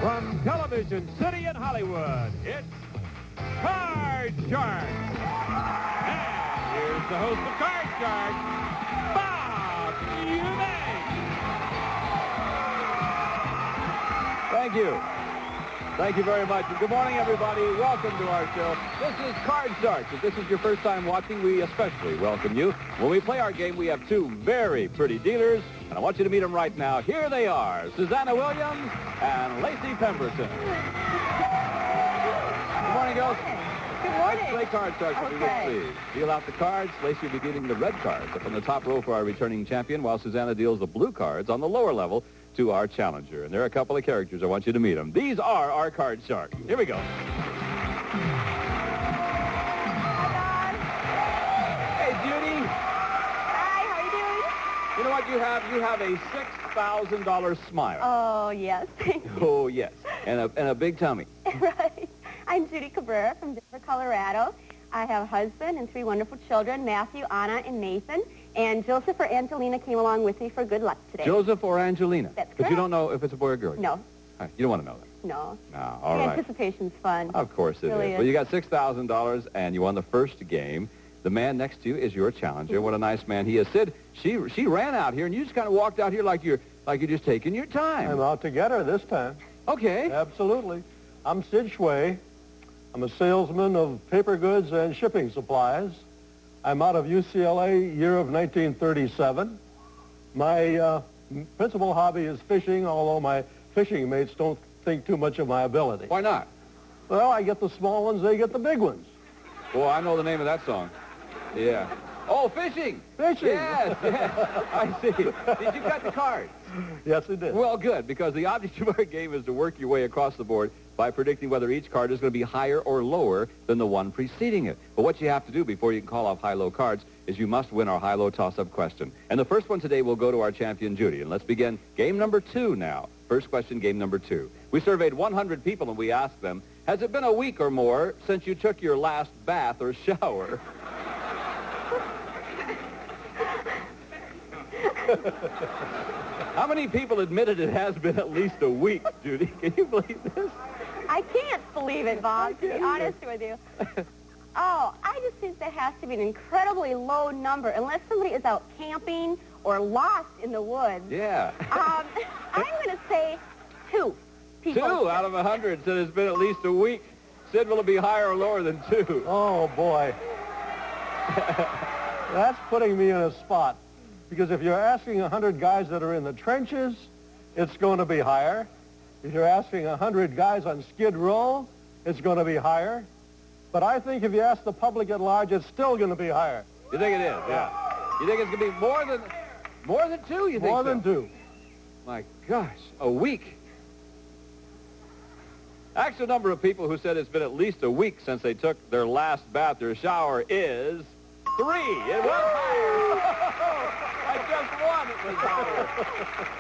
From Television City in Hollywood, it's Card Sharks. And here's the host of Card Sharks, Bob Eubanks. Thank you. Thank you very much. And good morning, everybody. Welcome to our show. This is Card Sharks. If this is your first time watching, we especially welcome you. When we play our game, we have two very pretty dealers, and I want you to meet them right now. Here they are, Susanna Williams and Lacey Pemberton. Good morning, girls. Good morning. Let's play Card Sharks if you would, please. Deal out the cards. Lacey will be dealing the red cards up on the top row for our returning champion, while Susanna deals the blue cards on the lower level to our challenger. And there are a couple of characters. I want you to meet them. These are our Card Sharks. Here we go. Hey, Judy. Hi, how are you doing? You know what you have? You have a $6,000 smile. Oh, yes. Thank you. Oh, yes. And a big tummy. Right. I'm Judy Cabrera from Denver, Colorado. I have a husband and three wonderful children, Matthew, Anna, and Nathan. And Joseph or Angelina came along with me for good luck today. Joseph or Angelina? That's But you correct. don't know if it's a boy or girl? No. You don't want to know that? No. No, all The right. anticipation's fun. Of course it Really is. Well, you got $6,000, and you won the first game. The man next to you is your challenger. What a nice man he is. Sid, she ran out here, and you just kind of walked out here like you're just taking your time. I'm out to get her this time. Okay. Absolutely. I'm Sid Schway. I'm a salesman of paper goods and shipping supplies. I'm out of UCLA, year of 1937. My principal hobby is fishing, although my fishing mates don't think too much of my ability. Why not? Well, I get the small ones, they get the big ones. Oh, I know the name of that song. Yeah. Oh, fishing. Fishing. Yes, yes. I see. Did you cut the cards? Yes, it did. Well, good, because the object of our game is to work your way across the board by predicting whether each card is going to be higher or lower than the one preceding it. But what you have to do before you can call off high-low cards is you must win our high-low toss-up question. And the first one today will go to our champion, Judy. And let's begin game number 2 now. First question, game number 2. We surveyed 100 people, and we asked them, has it been a week or more since you took your last bath or shower? How many people admitted it has been at least a week, Judy? Can you believe this? I can't believe it, Bob, to be honest with you. Oh, I just think that has to be an incredibly low number, unless somebody is out camping or lost in the woods. Yeah. I'm going to say 2 people. 2 out of 100 said it's been at least a week. Sid, will it be higher or lower than 2? Oh, boy. That's putting me in a spot. Because if you're asking 100 guys that are in the trenches, it's going to be higher. If you're asking 100 guys on Skid Row, it's going to be higher. But I think if you ask the public at large, it's still going to be higher. You think it is? Yeah. You think it's going to be more than 2? You think More so? than 2. My gosh, a week. Actual number of people who said it's been at least a week since they took their last bath or shower is 3. It was higher. I just won. It was higher.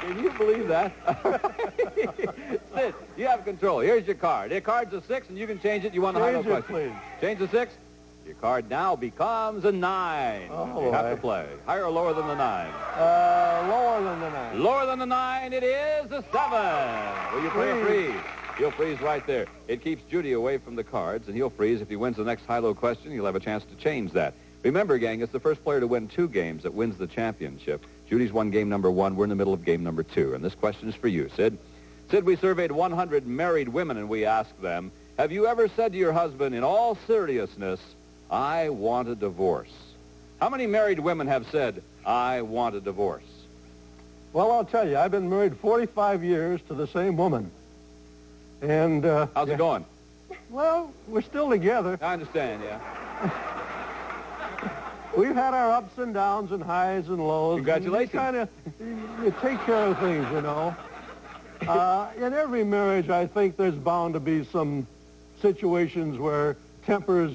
Can you believe that? Sid, you have control. Here's your card. Your card's a 6, and you can change it. You won the high-low Change it, question. please. Change the 6. Your card now becomes a 9. Oh, you have to boy. play. Higher or lower than the 9? Lower than the 9. Lower than the 9, it is a 7. Will you play a freeze? He'll freeze right there. It keeps Judy away from the cards, and he'll freeze. If he wins the next high-low question, he'll have a chance to change that. Remember, gang, it's the first player to win 2 games that wins the championship. Judy's won game number 1. We're in the middle of game number 2, and this question is for you, Sid. Sid, we surveyed 100 married women, and we asked them, have you ever said to your husband, in all seriousness, I want a divorce? How many married women have said, I want a divorce? Well, I'll tell you, I've been married 45 years to the same woman. And, How's it going? well, we're still together. I understand, yeah. We've had our ups and downs and highs and lows. Congratulations. You take care of things, you know. In every marriage, I think there's bound to be some situations where tempers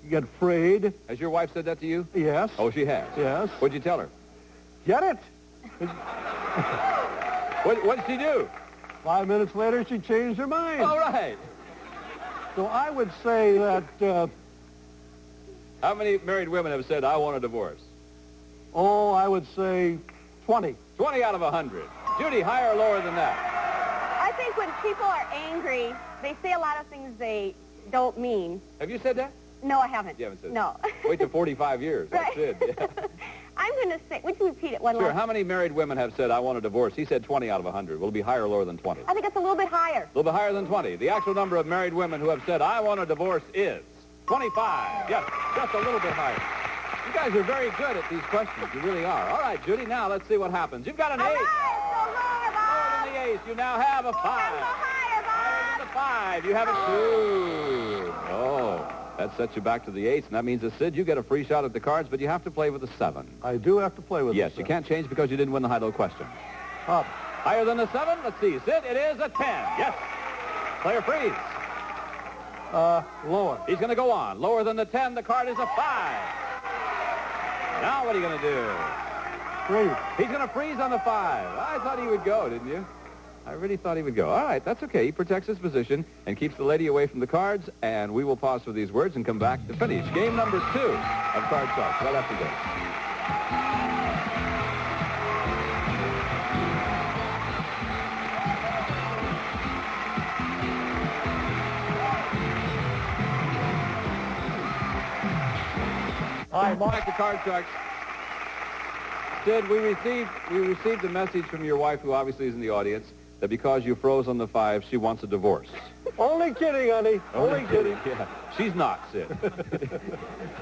get frayed. Has your wife said that to you? Yes. Oh, she has? Yes. What'd you tell her? Get it? What'd she do? 5 minutes later, she changed her mind. All right. So I would say that, How many married women have said, I want a divorce? I would say 20. 20 out of 100. Judy, higher or lower than that? I think think when people are angry, they say a lot of things they don't mean. Have you said that? No, I haven't. You haven't said No. that. Wait till 45 years. Right. That's it. Yeah. I'm going to say, would you repeat it one Sure. last How many married women have said, I want a divorce? He said 20 out of 100. Will it be higher or lower than 20? I think it's a little bit higher. A little bit higher than 20. The actual number of married women who have said, I want a divorce is 25. Yes, just a little bit higher. You guys are very good at these questions. You really are. All right, Judy, now let's see what happens. You've got an All ace. right, so lower, Lower Bob. than the ace. You now have a 5. Go higher, Higher Bob. than the 5. You have a 2. Oh, that sets you back to the ace, and that means that, Sid, you get a free shot at the cards, but you have to play with a 7. I do have to play with Yes, this. you can't change because you didn't win the high-low question. Up. Higher than the 7? Let's see. Sid, it is a 10. Yes. Player freeze. Lower. He's going to go on. Lower than the 10, the card is a 5. Now what are you going to do? Freeze. He's going to freeze on the 5. I thought he would go, didn't you? I really thought he would go. All right, that's okay. He protects his position and keeps the lady away from the cards, and we will pause for these words and come back to finish game number 2 of Card Sharks right after this. Hi, Back to Card Sharks. Sid, we received a message from your wife, who obviously is in the audience, that because you froze on the 5, she wants a divorce. Only kidding, honey. Only kidding. Yeah, she's not, Sid.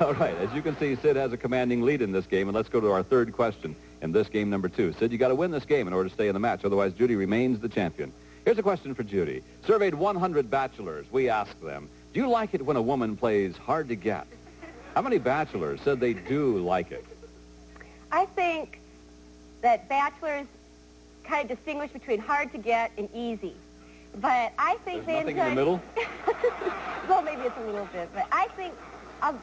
All right, as you can see, Sid has a commanding lead in this game, and let's go to our third question in this game number 2. Sid, you got to win this game in order to stay in the match, otherwise Judy remains the champion. Here's a question for Judy. Surveyed 100 bachelors. We asked them, do you like it when a woman plays hard to get? How many bachelors said they do like it? I think that bachelors kind of distinguish between hard to get and easy. But I think There's they nothing in the middle? Well, maybe it's a little bit. But I think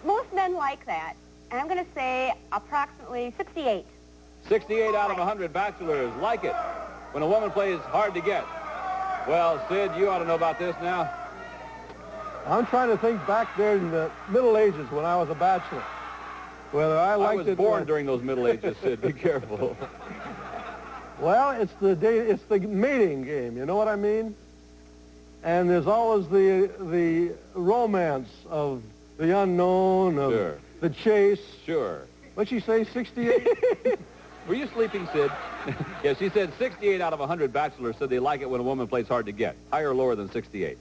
most men like that. And I'm going to say approximately 68. 68 out of 100 bachelors like it when a woman plays hard to get. Well, Sid, you ought to know about this now. I'm trying to think back there in the Middle Ages when I was a bachelor. Whether I liked it. I was born during those Middle Ages, Sid. Be careful. Well, it's the mating game. You know what I mean? And there's always the romance of the unknown, of Sure. the chase. Sure. What'd she say, 68? Were you sleeping, Sid? Yeah, she said 68 out of 100 bachelors said they like it when a woman plays hard to get. Higher or lower than 68?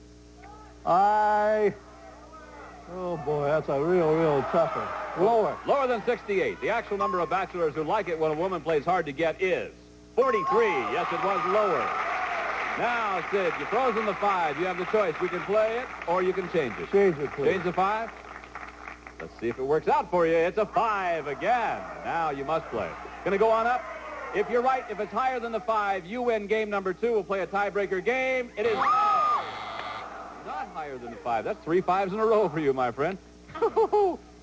Oh, boy, that's a real tough one. Lower. Lower than 68. The actual number of bachelors who like it when a woman plays hard to get is 43. Yes, it was lower. Now, Sid, you froze in the 5. You have the choice. We can play it or you can change it. Change it, please. Change the 5? Let's see if it works out for you. It's a 5 again. Now you must play. Going to go on up. If you're right, if it's higher than the 5, you win game number 2. We'll play a tiebreaker game. It is not higher than the 5. That's 3 5s in a row for you, my friend.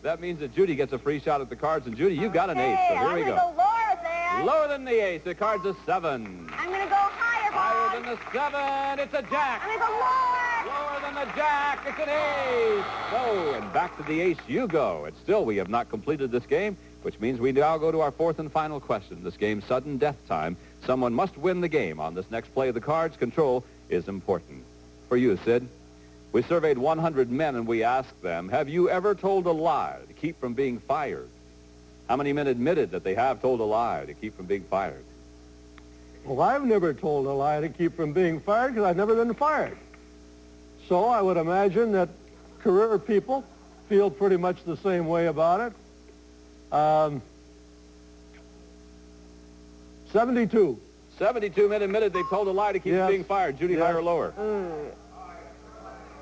That means that Judy gets a free shot at the cards. And, Judy, you got an ace, so here we I'm go. going to go lower there. Lower than the ace. The card's a 7. I'm going to go higher, Bob. Higher than the 7. It's a jack. I'm going to go lower. Lower than the jack. It's an ace. So, and back to the ace you go. And still, we have not completed this game, which means we now go to our fourth and final question. This game's sudden death time. Someone must win the game on this next play of the cards. Control is important. For you, Sid, we surveyed 100 men, and we asked them, have you ever told a lie to keep from being fired? How many men admitted that they have told a lie to keep from being fired? Well, I've never told a lie to keep from being fired because I've never been fired. So I would imagine that career people feel pretty much the same way about it. 72. 72 men admitted they've told a lie to keep Yes. from being fired. Judy, Yes. higher or lower?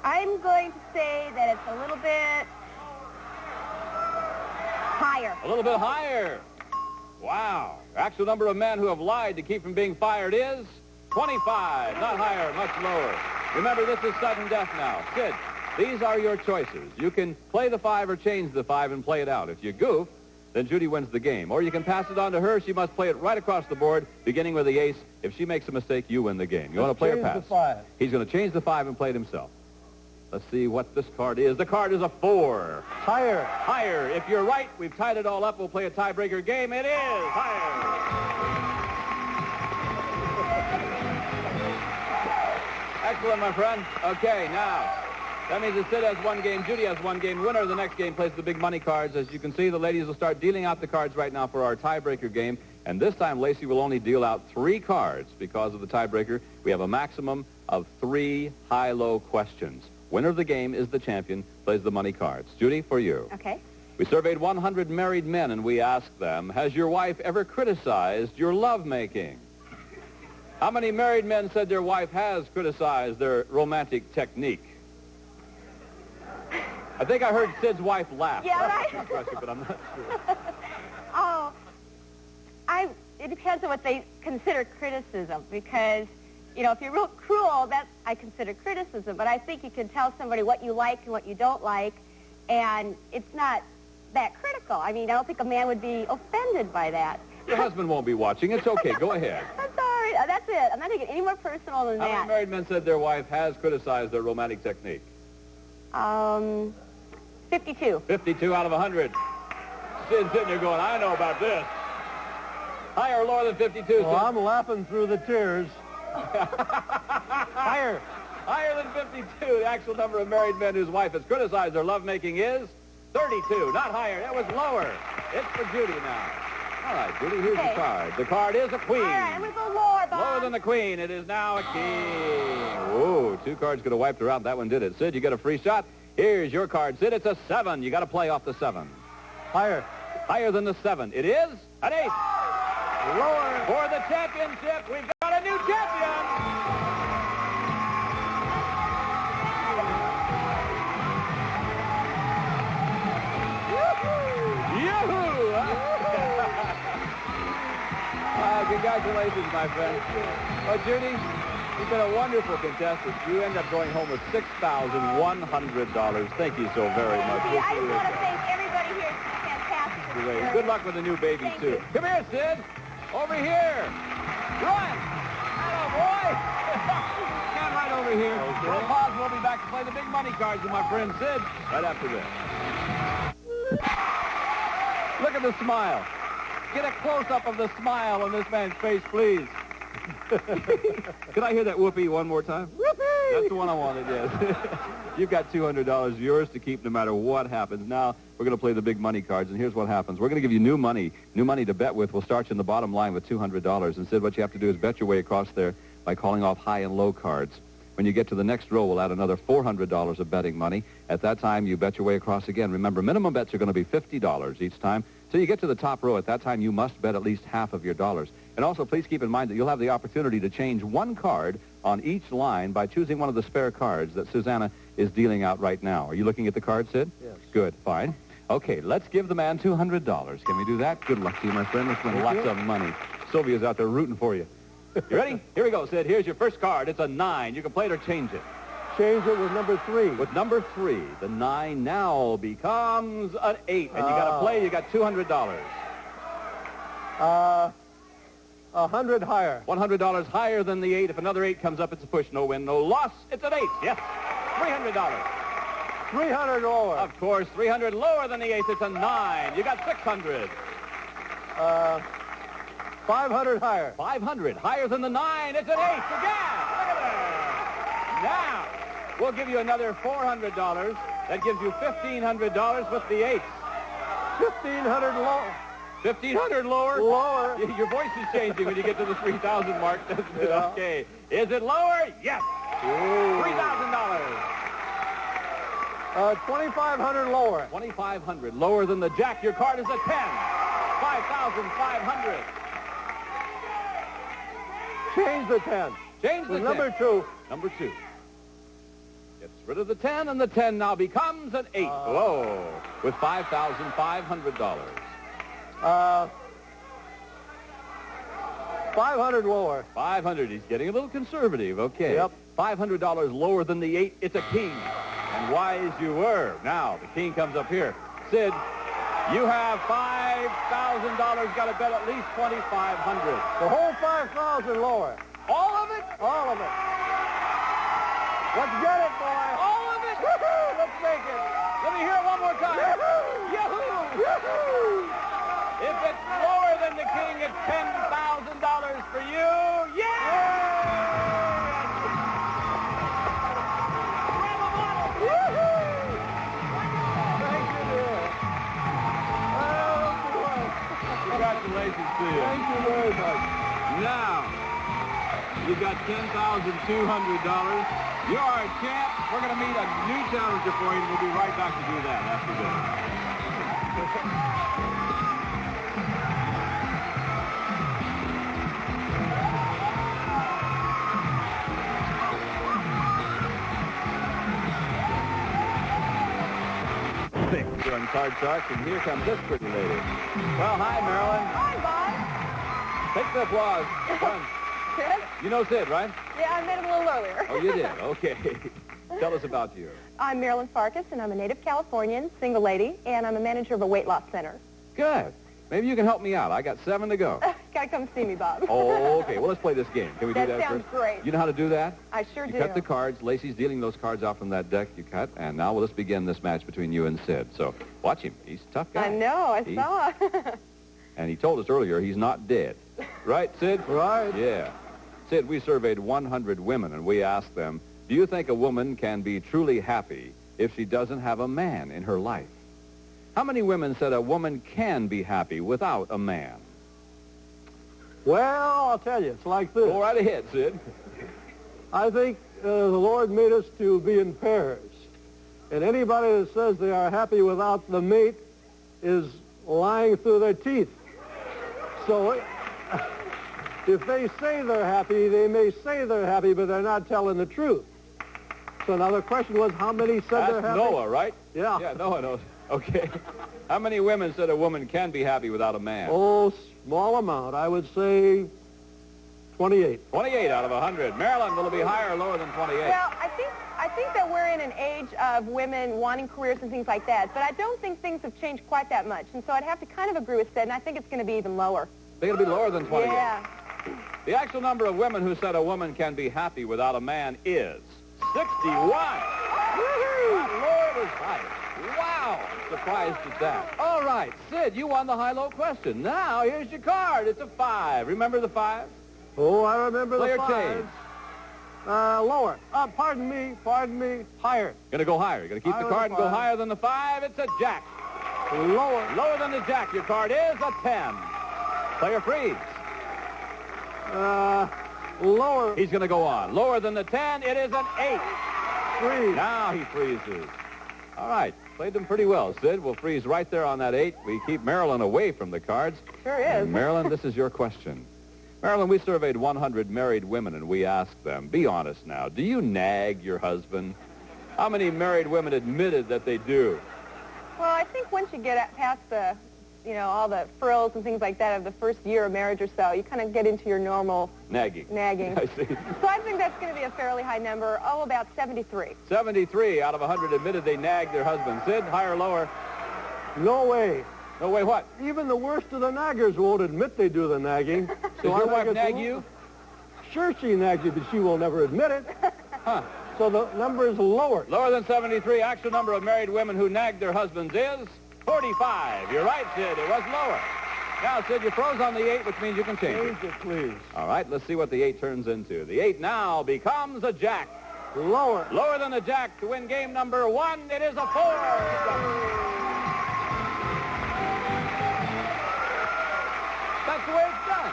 I'm going to say that it's a little bit higher. A little bit higher. Wow. Actual number of men who have lied to keep from being fired is 25. Not higher, much lower. Remember, this is sudden death now. Sid, these are your choices. You can play the 5 or change the 5 and play it out. If you goof, then Judy wins the game. Or you can pass it on to her. She must play it right across the board, beginning with the ace. If she makes a mistake, you win the game. You want to play or Change pass? the 5. He's going to change the 5 and play it himself. Let's see what this card is. The card is a 4. Higher. Higher. If you're right, we've tied it all up. We'll play a tiebreaker game. It is higher. Excellent, my friend. Okay, now, that means that Sid has one game, Judy has one game. Winner of the next game plays the big money cards. As you can see, the ladies will start dealing out the cards right now for our tiebreaker game. And this time, Lacey will only deal out 3 cards because of the tiebreaker. We have a maximum of 3 high-low questions. Winner of the game is the champion, plays the money cards. Judy, for you. Okay. We surveyed 100 married men, and we asked them, has your wife ever criticized your lovemaking? How many married men said their wife has criticized their romantic technique? I think I heard Sid's wife laugh. Yeah, right. That's the question, but I'm not sure. Oh, it depends on what they consider criticism, because, you know, if you're real cruel, that I consider criticism, but I think you can tell somebody what you like and what you don't like, and it's not that critical. I mean, I don't think a man would be offended by that. Your husband won't be watching. It's okay. Go ahead. I'm sorry. That's it. I'm not taking it any more personal than How that. many married men said their wife has criticized their romantic technique? 52. 52 out of 100. Sid's sitting there going, I know about this. Higher or lower than 52? Well, Sid? I'm laughing through the tears. Higher. Higher than 52. The actual number of married men whose wife has criticized their lovemaking is 32. Not higher. That was lower. It's for Judy now. All right, Judy, here's the card. The card is a queen. All right, I'm going to go lower, Bob. Lower than the queen. It is now a king. Whoa, 2 cards could have wiped her out. That one did it. Sid, you get a free shot. Here's your card, Sid. It's a 7. You got to play off the 7. Higher. Higher than the 7. It is an 8. Lower. For the championship, we've got a new champion. Yoo-hoo! Congratulations, my friend. Well, Judy, you've been a wonderful contestant. You end up going home with $6,100. Thank you so very much. I just want to thank everybody here. It's been fantastic. Great. Good luck with the new baby, Thank too. you. Come here, Sid. Over here. Run. Hello, boy. Stand right over here. Okay. We'll pause. We'll be back to play the big money cards with my friend Sid right after this. Look at the smile. Get a close-up of the smile on this man's face, please. Can I hear that whoopee one more time? Whoopee! That's the one I wanted, yes. You've got $200, yours to keep no matter what happens. Now, we're going to play the big money cards, and here's what happens. We're going to give you new money to bet with. We'll start you in the bottom line with $200. Instead, what you have to do is bet your way across there by calling off high and low cards. When you get to the next row, we'll add another $400 of betting money. At that time, you bet your way across again. Remember, minimum bets are going to be $50 each time. So you get to the top row. At that time, you must bet at least half of your dollars. And also, please keep in mind that you'll have the opportunity to change one card on each line by choosing one of the spare cards that Susanna is dealing out right now. Are you looking at the card, Sid? Yes. Good, fine. Okay, let's give the man $200. Can we do that? Good luck to you, my friend. Let's win lots of money. Sylvia's out there rooting for you. You ready? Here we go, Sid. Here's your first card. It's a 9. You can play it or change it. Change it with number 3. With number 3, the 9 now becomes an 8. And you got to play. You got $200. 100 higher. $100 higher than the 8. If another 8 comes up, it's a push. No win, no loss. It's an 8. Yes. $300. 300 lower. Of course, 300 lower than the 8. It's a 9. You got 600. 500 higher. 500 higher than the 9. It's an 8. Again. Look at that. Now, we'll give you another $400. That gives you $1,500 with the 8. 1,500 lower. 1,500 lower? Lower. Your voice is changing when you get to the 3,000 mark, doesn't it? Yeah. Okay. Is it lower? Yes. $3,000. 2,500 lower. 2,500 lower than the jack. Your card is a 10. 5,500. Change the 10. Change the With 10. number 2. Number 2. Gets rid of the 10, and the 10 now becomes an 8. Whoa. With $5,500. 500 lower. 500. He's getting a little conservative. Okay. Yep. $500 lower than the 8. It's a king. And wise you were. Now, the king comes up here. Sid, you have $5,000. Got to bet at least $2,500. The whole 5,000 lower. All of it? All of it. Let's get it, boy. All of it? Woohoo! Let's make it. Let me hear it one more time. Yahoo! Yahoo! Yahoo! If it's lower than the king, it's $10,000 for you. Yeah! Now, you got $10,200. You are a champ. We're going to meet a new challenger for you, and we'll be right back to do that after this. We're on Card Sharks, and here comes this pretty lady. Well, hi, Marilyn. Hi, Bob. Take the applause. Fun. Sid? You know Sid, right? Yeah, I met him a little earlier. Oh, you did? Okay. Tell us about you. I'm Marilyn Farkas, and I'm a native Californian, single lady, and I'm a manager of a weight loss center. Good. Maybe you can help me out. I got 7 to go. Gotta come see me, Bob. Oh, okay. Well, let's play this game. Can we do that sounds first? great. You know how to do that? I sure You do. cut the cards. Lacey's dealing those cards out from that deck you cut. And now let's begin this match between you and Sid. So watch him. He's a tough guy. I know. I saw. And he told us earlier he's not dead. Right, Sid? Right. Yeah. Sid, we surveyed 100 women, and we asked them, do you think a woman can be truly happy if she doesn't have a man in her life? How many women said a woman can be happy without a man? Well, I'll tell you, it's like this. Go right ahead, Sid. I think the Lord made us to be in pairs. And anybody that says they are happy without the mate is lying through their teeth. So if they say they're happy, they may say they're happy, but they're not telling the truth. So now the question was, how many said they're That's happy? Noah, right? Yeah. Yeah, Noah knows. Okay. How many women said a woman can be happy without a man? Oh, small amount. I would say 28. 28 out of 100. Marilyn, will it be higher or lower than 28? Well, I think that we're in an age of women wanting careers and things like that, but I don't think things have changed quite that much. And so I'd have to kind of agree with Sid, and I think it's going to be even lower. Think it'll be lower than 28? Yeah. The actual number of women who said a woman can be happy without a man is 61. Not lower, it was higher. Wow. Surprised at that. All right, Sid, you won the high-low question. Now, here's your card. It's a 5. Remember the 5? Oh, I remember Player the fives. change. Lower. Pardon me. Higher. Going to go higher. You're going to keep the Higher card than and go 5. higher than the 5. It's a jack. Lower. Lower than the jack. Your card is a 10. Player freeze. Lower. He's going to go on. Lower than the 10. It is an 8. Freeze. Now he freezes. All right. Played them pretty well, Sid. We'll freeze right there on that 8. We keep Marilyn away from the cards. Sure is. And Marilyn, this is your question. Marilyn, we surveyed 100 married women, and we asked them, be honest now, do you nag your husband? How many married women admitted that they do? Well, I think once you get past the, all the frills and things like that of the first year of marriage or so, you kind of get into your normal Nagging. nagging. I see. So I think that's going to be a fairly high number. Oh, about 73. 73 out of 100 admitted they nagged their husband. Sid, higher or lower? No way. No way what? Even the worst of the naggers won't admit they do the nagging. Does So I your think wife it's nag you? Sure she nags you, but she will never admit it. Huh. So the number is lower. Lower than 73. Actual number of married women who nagged their husbands is 45. You're right, Sid. It was lower. Now, Sid, you froze on the 8, which means you can change it. Change it, please. All right, let's see what the 8 turns into. The 8 now becomes a jack. Lower. Lower than the jack to win game number 1. It is a 4. That's the way it's done.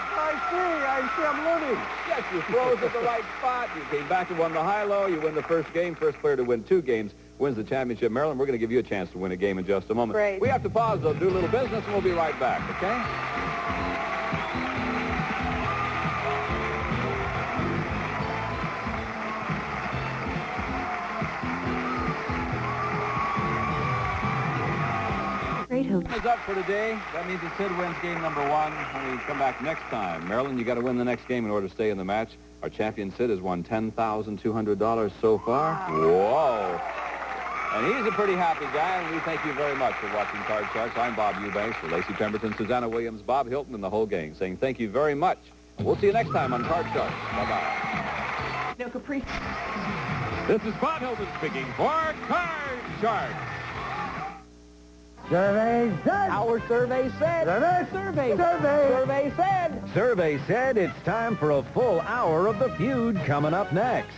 I see, I'm learning. Yes, you froze at the right spot. You came back and won the high-low. You win the first game. First player to win 2 games wins the championship. Marilyn, we're going to give you a chance to win a game in just a moment. Great. We have to pause, though, do a little business, and we'll be right back, okay? Is up for today. That means that Sid wins game number 1 when we come back next time. Marilyn, you got to win the next game in order to stay in the match. Our champion Sid has won $10,200 so far. Whoa. And he's a pretty happy guy, and we thank you very much for watching Card Sharks. I'm Bob Eubanks, for Lacey Pemberton, Susanna Williams, Bob Hilton, and the whole gang, saying thank you very much. We'll see you next time on Card Sharks. Bye-bye. No caprice. This is Bob Hilton speaking for Card Sharks. Survey said. Our survey said. Survey said. Survey said it's time for a full hour of the feud coming up next.